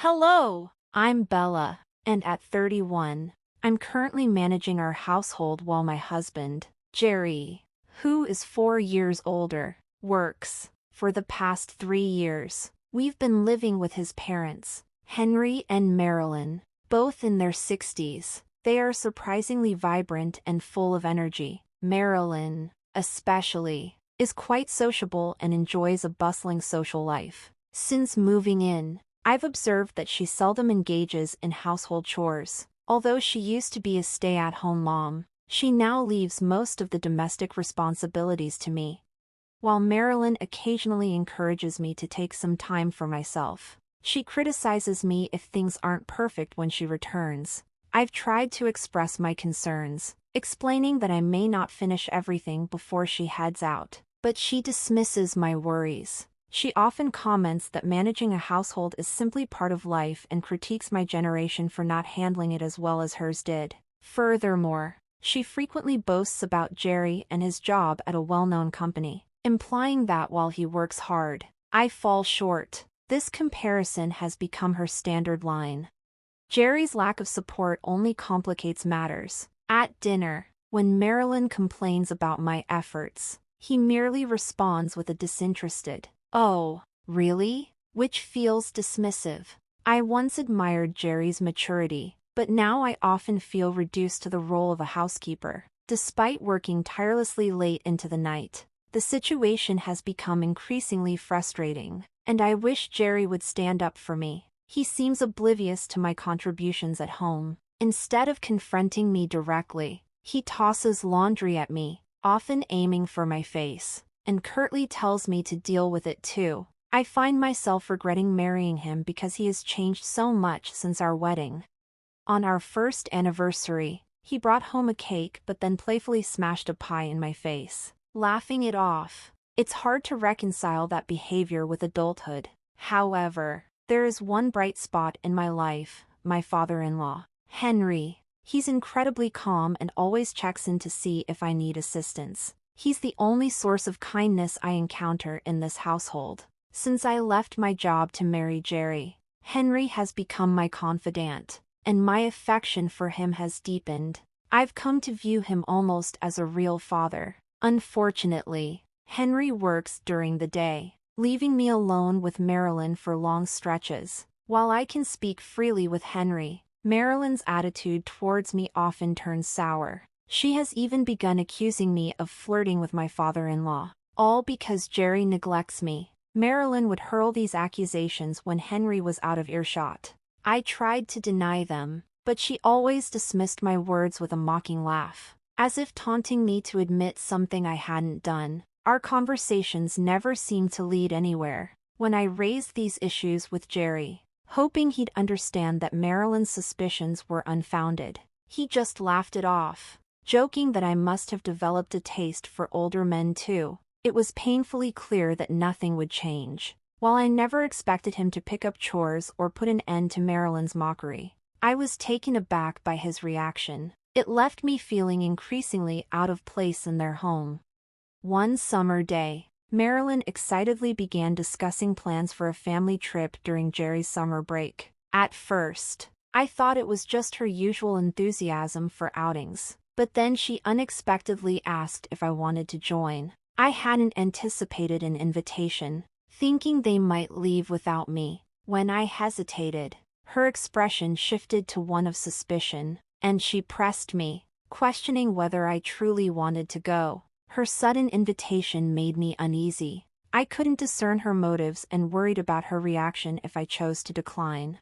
Hello, I'm Bella, and at 31, I'm currently managing our household while my husband, Jerry, who is 4 years older, works. For the past 3 years, we've been living with his parents, Henry and Marilyn, both in their 60s. They are surprisingly vibrant and full of energy. Marilyn, especially, is quite sociable and enjoys a bustling social life. Since moving in, I've observed that she seldom engages in household chores. Although she used to be a stay-at-home mom, she now leaves most of the domestic responsibilities to me. While Marilyn occasionally encourages me to take some time for myself, she criticizes me if things aren't perfect when she returns. I've tried to express my concerns, explaining that I may not finish everything before she heads out, but she dismisses my worries. She often comments that managing a household is simply part of life and critiques my generation for not handling it as well as hers did. Furthermore, she frequently boasts about Jerry and his job at a well-known company, implying that while he works hard, I fall short. This comparison has become her standard line. Jerry's lack of support only complicates matters. At dinner, when Marilyn complains about my efforts, he merely responds with a disinterested, "Oh, really?" which feels dismissive. I once admired Jerry's maturity, but now I often feel reduced to the role of a housekeeper. Despite working tirelessly late into the night, the situation has become increasingly frustrating, and I wish Jerry would stand up for me. He seems oblivious to my contributions at home. Instead of confronting me directly, he tosses laundry at me, often aiming for my face, and curtly tells me to deal with it too. I find myself regretting marrying him because he has changed so much since our wedding. On our first anniversary, he brought home a cake but then playfully smashed a pie in my face, laughing it off. It's hard to reconcile that behavior with adulthood. However, there is one bright spot in my life: my father-in-law, Henry. He's incredibly calm and always checks in to see if I need assistance. He's the only source of kindness I encounter in this household. Since I left my job to marry Jerry, Henry has become my confidant, and my affection for him has deepened. I've come to view him almost as a real father. Unfortunately, Henry works during the day, leaving me alone with Marilyn for long stretches. While I can speak freely with Henry, Marilyn's attitude towards me often turns sour. She has even begun accusing me of flirting with my father-in-law, all because Jerry neglects me. Marilyn would hurl these accusations when Henry was out of earshot. I tried to deny them, but she always dismissed my words with a mocking laugh, as if taunting me to admit something I hadn't done. Our conversations never seemed to lead anywhere. When I raised these issues with Jerry, hoping he'd understand that Marilyn's suspicions were unfounded, he just laughed it off, joking that I must have developed a taste for older men too. It was painfully clear that nothing would change. While I never expected him to pick up chores or put an end to Marilyn's mockery, I was taken aback by his reaction. It left me feeling increasingly out of place in their home. One summer day, Marilyn excitedly began discussing plans for a family trip during Jerry's summer break. At first, I thought it was just her usual enthusiasm for outings, but then she unexpectedly asked if I wanted to join. I hadn't anticipated an invitation, thinking they might leave without me. When I hesitated, her expression shifted to one of suspicion, and she pressed me, questioning whether I truly wanted to go. Her sudden invitation made me uneasy. I couldn't discern her motives and worried about her reaction if I chose to decline.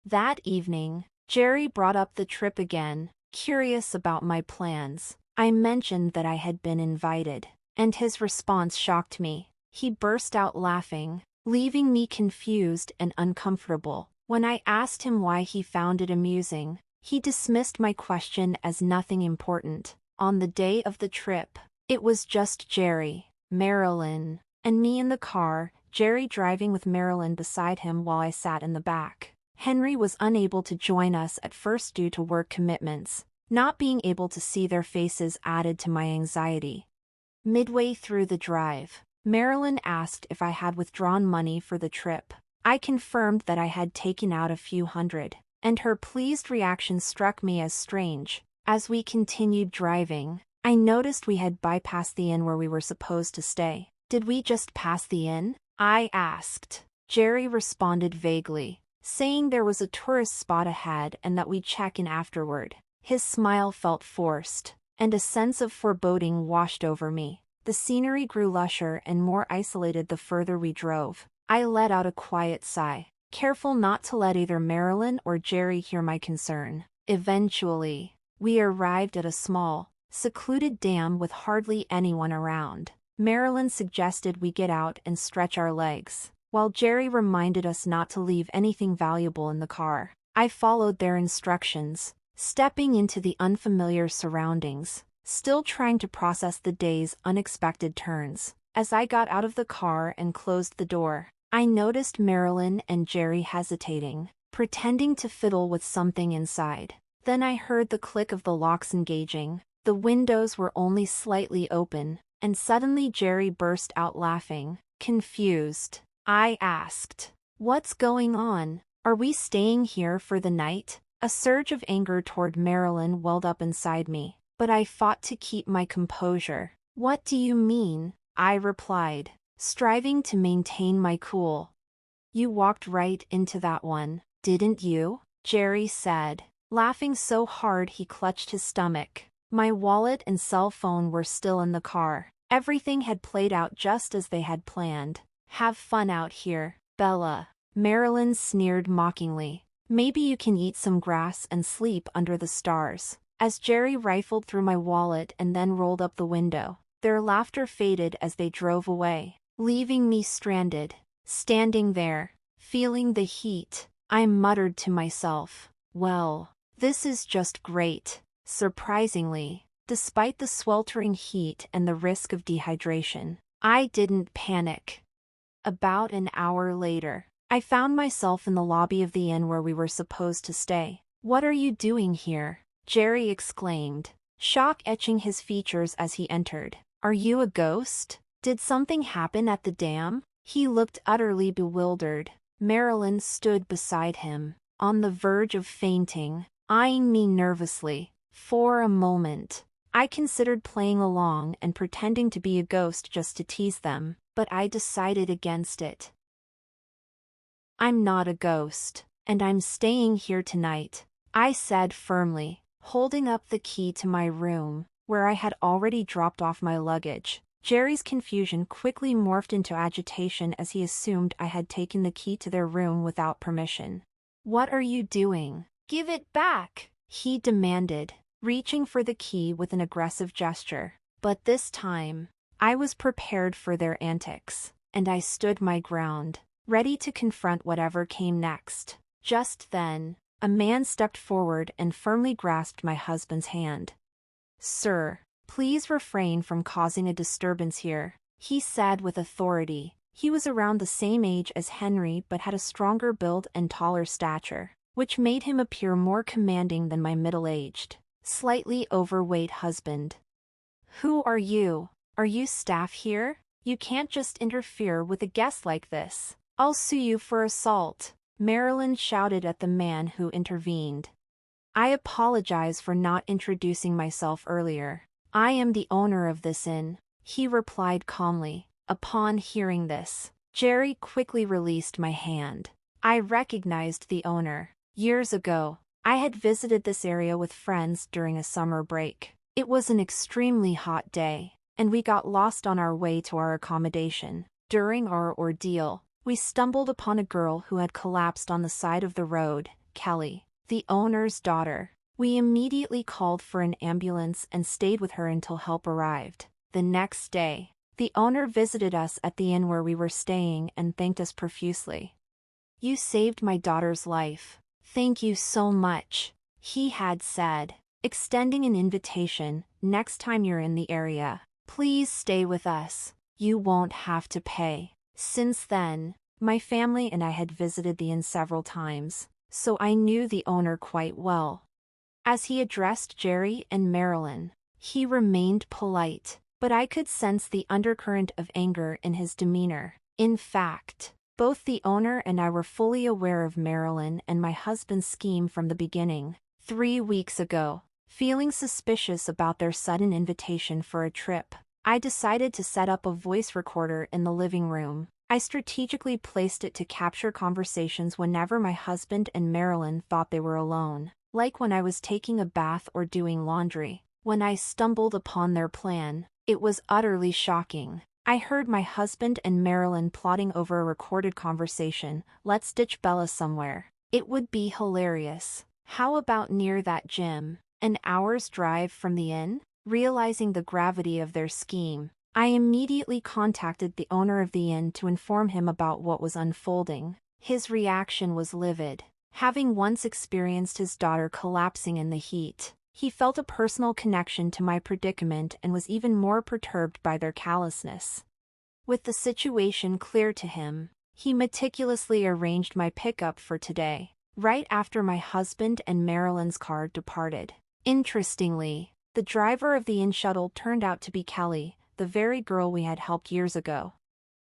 That evening, Jerry brought up the trip again, curious about my plans. I mentioned that I had been invited, and his response shocked me. He burst out laughing, leaving me confused and uncomfortable. When I asked him why he found it amusing, he dismissed my question as nothing important. On the day of the trip, it was just Jerry, Marilyn, and me in the car, Jerry driving with Marilyn beside him while I sat in the back. Henry was unable to join us at first due to work commitments. Not being able to see their faces added to my anxiety. Midway through the drive, Marilyn asked if I had withdrawn money for the trip. I confirmed that I had taken out a few hundred, and her pleased reaction struck me as strange. As we continued driving, I noticed we had bypassed the inn where we were supposed to stay. Did we just pass the inn? I asked. Jerry responded vaguely, saying there was a tourist spot ahead and that we'd check in afterward. His smile felt forced, and a sense of foreboding washed over me. The scenery grew lusher and more isolated the further we drove. I let out a quiet sigh, careful not to let either Marilyn or Jerry hear my concern. Eventually, we arrived at a small, secluded dam with hardly anyone around. Marilyn suggested we get out and stretch our legs, while Jerry reminded us not to leave anything valuable in the car. I followed their instructions, stepping into the unfamiliar surroundings, still trying to process the day's unexpected turns. As I got out of the car and closed the door, I noticed Marilyn and Jerry hesitating, pretending to fiddle with something inside. Then I heard the click of the locks engaging. The windows were only slightly open, and suddenly Jerry burst out laughing, confused. I asked, "What's going on? Are we staying here for the night?" A surge of anger toward Marilyn welled up inside me, but I fought to keep my composure. "What do you mean?" I replied, striving to maintain my cool. "You walked right into that one, didn't you?" Jerry said, laughing so hard he clutched his stomach. My wallet and cell phone were still in the car. Everything had played out just as they had planned. "Have fun out here, Bella." Marilyn sneered mockingly. "Maybe you can eat some grass and sleep under the stars." As Jerry rifled through my wallet and then rolled up the window, their laughter faded as they drove away, leaving me stranded, standing there, feeling the heat. I muttered to myself, "Well, this is just great." Surprisingly, despite the sweltering heat and the risk of dehydration, I didn't panic. About an hour later, I found myself in the lobby of the inn where we were supposed to stay. "What are you doing here?" Jerry exclaimed, shock etching his features as he entered. "Are you a ghost? Did something happen at the dam?" He looked utterly bewildered. Marilyn stood beside him, on the verge of fainting, eyeing me nervously. For a moment, I considered playing along and pretending to be a ghost just to tease them, but I decided against it. "I'm not a ghost, and I'm staying here tonight," I said firmly, holding up the key to my room, where I had already dropped off my luggage. Jerry's confusion quickly morphed into agitation as he assumed I had taken the key to their room without permission. "What are you doing? Give it back!" he demanded, reaching for the key with an aggressive gesture. But this time, I was prepared for their antics, and I stood my ground, ready to confront whatever came next. Just then, a man stepped forward and firmly grasped my husband's hand. "Sir, please refrain from causing a disturbance here," he said with authority. He was around the same age as Henry but had a stronger build and taller stature, which made him appear more commanding than my middle-aged, slightly overweight husband. "Who are you? Are you staff here? You can't just interfere with a guest like this. I'll sue you for assault," Marilyn shouted at the man who intervened. "I apologize for not introducing myself earlier. I am the owner of this inn," he replied calmly. Upon hearing this, Jerry quickly released my hand. I recognized the owner. Years ago, I had visited this area with friends during a summer break. It was an extremely hot day, and we got lost on our way to our accommodation. During our ordeal, we stumbled upon a girl who had collapsed on the side of the road, Kelly, the owner's daughter. We immediately called for an ambulance and stayed with her until help arrived. The next day, the owner visited us at the inn where we were staying and thanked us profusely. "You saved my daughter's life. Thank you so much," he had said, extending an invitation. "Next time you're in the area, please stay with us. You won't have to pay." Since then, my family and I had visited the inn several times, so I knew the owner quite well. As he addressed Jerry and Marilyn, he remained polite, but I could sense the undercurrent of anger in his demeanor. In fact, Both the owner and I were fully aware of Marilyn and my husband's scheme from the beginning. 3 weeks ago, feeling suspicious about their sudden invitation for a trip, I decided to set up a voice recorder in the living room. I strategically placed it to capture conversations whenever my husband and Marilyn thought they were alone, like when I was taking a bath or doing laundry. When I stumbled upon their plan, it was utterly shocking. I heard my husband and Marilyn plotting over a recorded conversation. Let's ditch Bella somewhere. It would be hilarious. How about near that gym? An hour's drive from the inn? Realizing the gravity of their scheme, I immediately contacted the owner of the inn to inform him about what was unfolding. His reaction was livid. Having once experienced his daughter collapsing in the heat, he felt a personal connection to my predicament and was even more perturbed by their callousness. With the situation clear to him, he meticulously arranged my pickup for today, right after my husband and Marilyn's car departed. Interestingly, the driver of the inn shuttle turned out to be Kelly, the very girl we had helped years ago.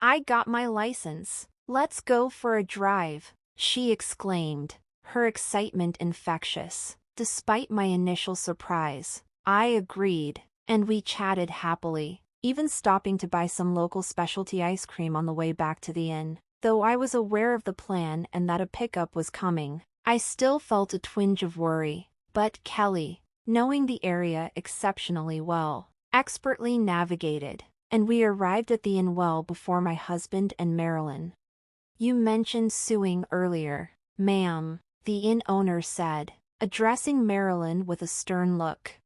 "I got my license. Let's go for a drive," she exclaimed, her excitement infectious. Despite my initial surprise, I agreed, and we chatted happily, even stopping to buy some local specialty ice cream on the way back to the inn. Though I was aware of the plan and that a pickup was coming, I still felt a twinge of worry. But Kelly, knowing the area exceptionally well, expertly navigated, and we arrived at the inn well before my husband and Marilyn. "You mentioned suing earlier, ma'am," the inn owner said, addressing Marilyn with a stern look.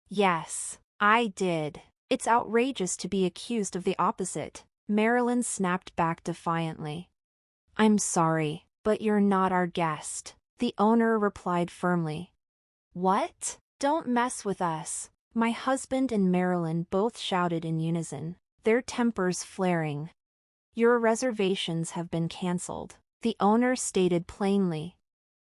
"Yes, I did. It's outrageous to be accused of the opposite," Marilyn snapped back defiantly. "I'm sorry, but you're not our guest," the owner replied firmly. "What? Don't mess with us," my husband and Marilyn both shouted in unison, their tempers flaring. "Your reservations have been cancelled," the owner stated plainly.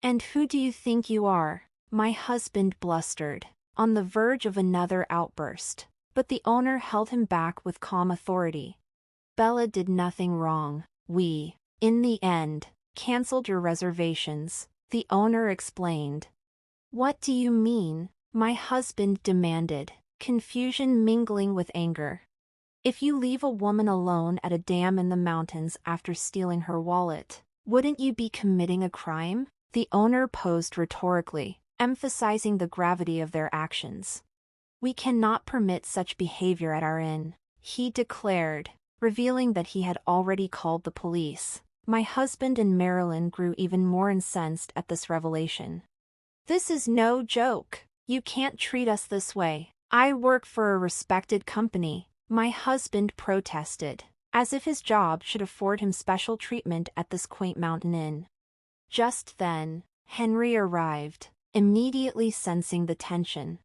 "And who do you think you are?" my husband blustered, on the verge of another outburst, but the owner held him back with calm authority. "Bella did nothing wrong. We, in the end, cancelled your reservations," the owner explained. "What do you mean?" my husband demanded, confusion mingling with anger. "If you leave a woman alone at a dam in the mountains after stealing her wallet, wouldn't you be committing a crime?" the owner posed rhetorically, emphasizing the gravity of their actions. "We cannot permit such behavior at our inn," he declared, revealing that he had already called the police. My husband and Marilyn grew even more incensed at this revelation. "This is no joke. You can't treat us this way. I work for a respected company," my husband protested, as if his job should afford him special treatment at this quaint mountain inn. Just then, Henry arrived, immediately sensing the tension.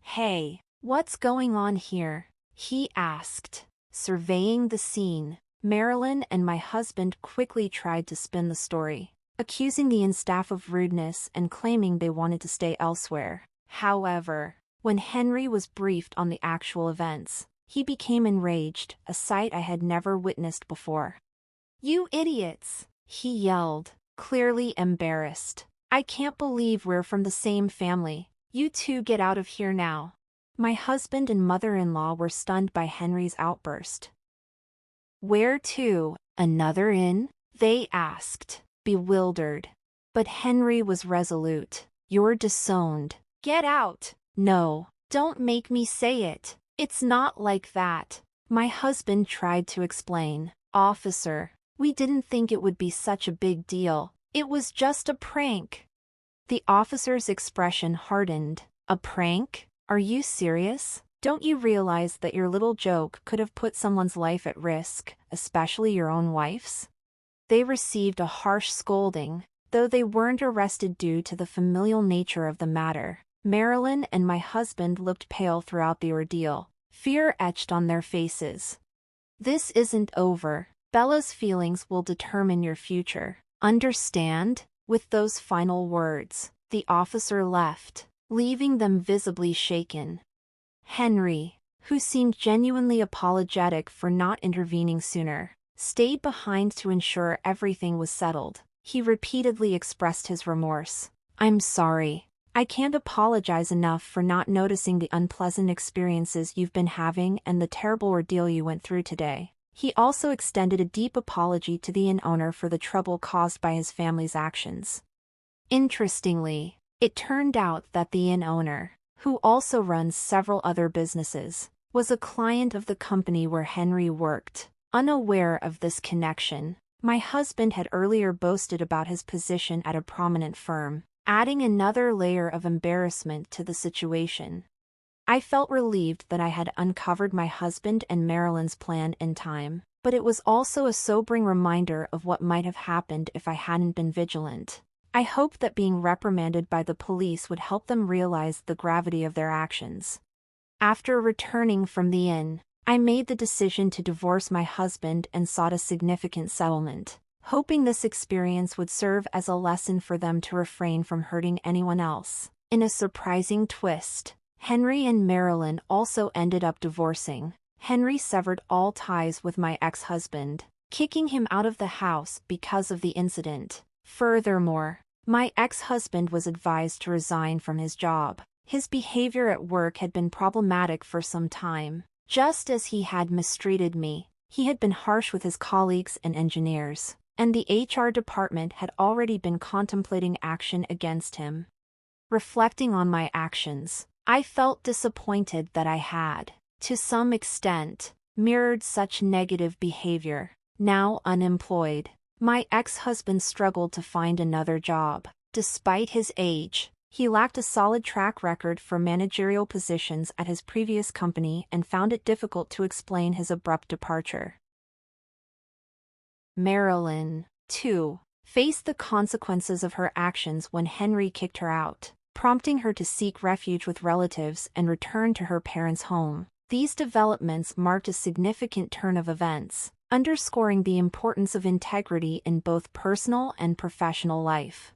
"Hey, what's going on here?" he asked, surveying the scene. Marilyn and my husband quickly tried to spin the story, accusing the inn staff of rudeness and claiming they wanted to stay elsewhere. However, when Henry was briefed on the actual events, he became enraged, a sight I had never witnessed before. "You idiots!" he yelled, clearly embarrassed. "I can't believe we're from the same family. You two get out of here now." My husband and mother-in-law were stunned by Henry's outburst. "Where to? Another inn?" they asked, bewildered. But Henry was resolute. "You're disowned. Get out." "No, don't make me say it. It's not like that," my husband tried to explain. "Officer, we didn't think it would be such a big deal. It was just a prank." The officer's expression hardened. "A prank? Are you serious? Don't you realize that your little joke could have put someone's life at risk, especially your own wife's?" They received a harsh scolding, though they weren't arrested due to the familial nature of the matter. Marilyn and my husband looked pale throughout the ordeal, fear etched on their faces. "This isn't over. Bella's feelings will determine your future. Understand?" With those final words, the officer left, leaving them visibly shaken. Henry, who seemed genuinely apologetic for not intervening sooner, stayed behind to ensure everything was settled. He repeatedly expressed his remorse. "I'm sorry. I can't apologize enough for not noticing the unpleasant experiences you've been having and the terrible ordeal you went through today." He also extended a deep apology to the inn owner for the trouble caused by his family's actions. Interestingly, it turned out that the inn owner, who also runs several other businesses, was a client of the company where Henry worked. Unaware of this connection, my husband had earlier boasted about his position at a prominent firm, adding another layer of embarrassment to the situation. I felt relieved that I had uncovered my husband and Marilyn's plan in time, but it was also a sobering reminder of what might have happened if I hadn't been vigilant. I hoped that being reprimanded by the police would help them realize the gravity of their actions. After returning from the inn, I made the decision to divorce my husband and sought a significant settlement, hoping this experience would serve as a lesson for them to refrain from hurting anyone else. In a surprising twist, Henry and Marilyn also ended up divorcing. Henry severed all ties with my ex-husband, kicking him out of the house because of the incident. Furthermore, my ex-husband was advised to resign from his job. His behavior at work had been problematic for some time. Just as he had mistreated me, he had been harsh with his colleagues and engineers, and the HR department had already been contemplating action against him. Reflecting on my actions, I felt disappointed that I had, to some extent, mirrored such negative behavior. Now unemployed, my ex-husband struggled to find another job. Despite his age, he lacked a solid track record for managerial positions at his previous company and found it difficult to explain his abrupt departure. Marilyn, too, faced the consequences of her actions when Henry kicked her out, prompting her to seek refuge with relatives and return to her parents' home. These developments marked a significant turn of events, underscoring the importance of integrity in both personal and professional life.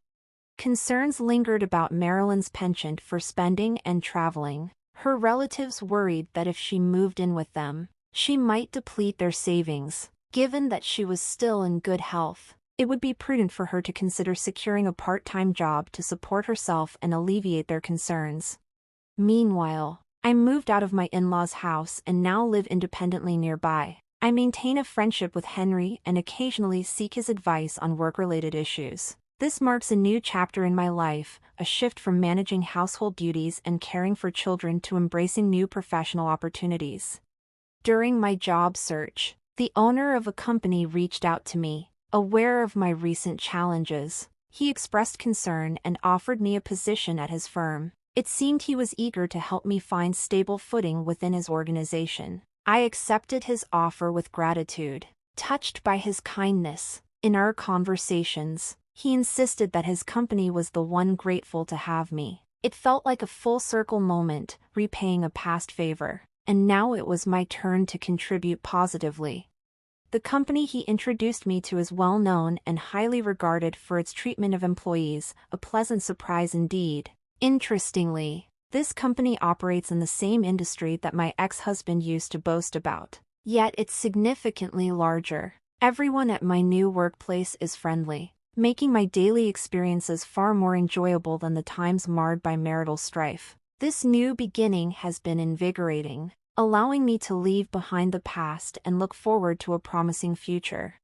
Concerns lingered about Marilyn's penchant for spending and traveling. Her relatives worried that if she moved in with them, she might deplete their savings. Given that she was still in good health, it would be prudent for her to consider securing a part-time job to support herself and alleviate their concerns. Meanwhile, I moved out of my in-laws' house and now live independently nearby. I maintain a friendship with Henry and occasionally seek his advice on work-related issues. This marks a new chapter in my life, a shift from managing household duties and caring for children to embracing new professional opportunities. During my job search, the owner of a company reached out to me, aware of my recent challenges. He expressed concern and offered me a position at his firm. It seemed he was eager to help me find stable footing within his organization. I accepted his offer with gratitude, touched by his kindness. In our conversations, he insisted that his company was the one grateful to have me. It felt like a full-circle moment, repaying a past favor, and now it was my turn to contribute positively. The company he introduced me to is well known and highly regarded for its treatment of employees, a pleasant surprise indeed. Interestingly, this company operates in the same industry that my ex-husband used to boast about, yet it's significantly larger. Everyone at my new workplace is friendly, making my daily experiences far more enjoyable than the times marred by marital strife. This new beginning has been invigorating, allowing me to leave behind the past and look forward to a promising future.